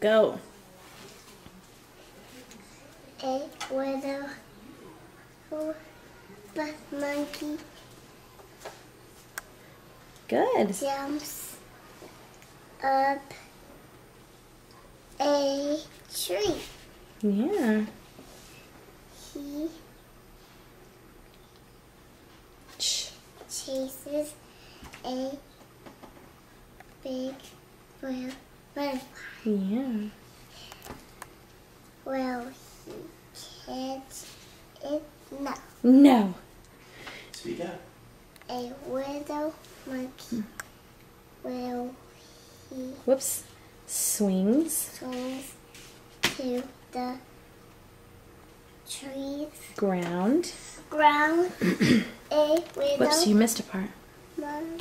Go. A little monkey Good. jumps up a tree. Yeah. He chases a big butterfly. Yeah. Will he catch it? No. No. Speak up. A little monkey. Will he Whoops. Swings. swings to the tree's Ground. ground? A little Whoops, you missed a part. mon-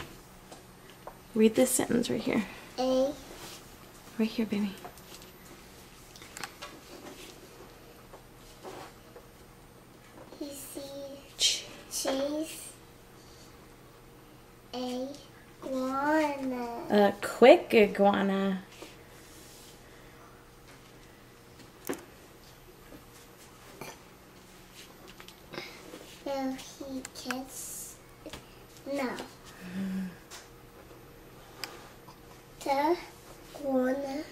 Read this sentence right here. A Right here, baby. he sees Ch. chase a iguana. A quick iguana. Will he catch it? No. The iguana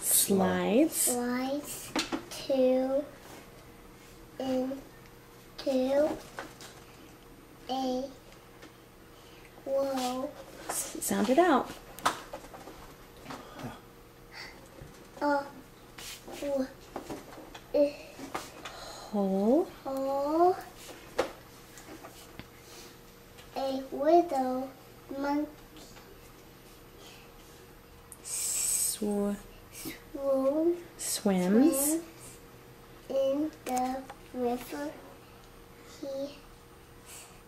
Slides. slides into a wall. Sound it out. Hole. Hole. A little monkey Swims. swims in the river. He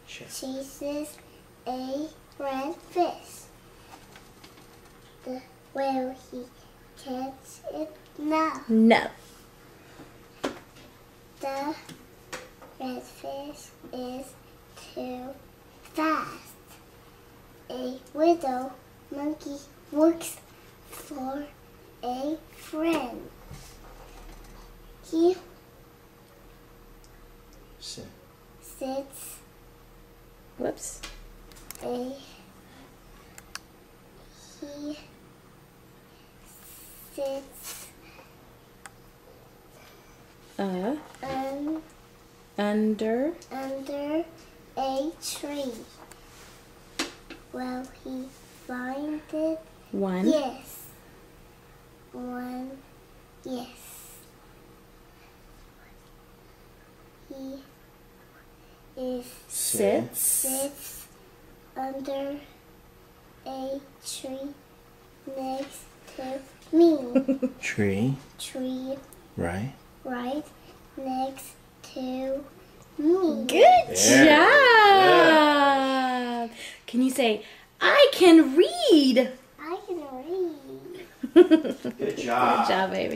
chases a red fish. Will he catch it? No. No. The red fish is too fast. A little monkey looks for a friend. He Sit. sits Whoops. he sits Under. under a tree. Will he find it? One. Yes. Yes. He sits under a tree next to me. Tree. Tree Right. right next to me. Good Yeah. job. Can you say, I can read? I can read. Good job. Good job, baby.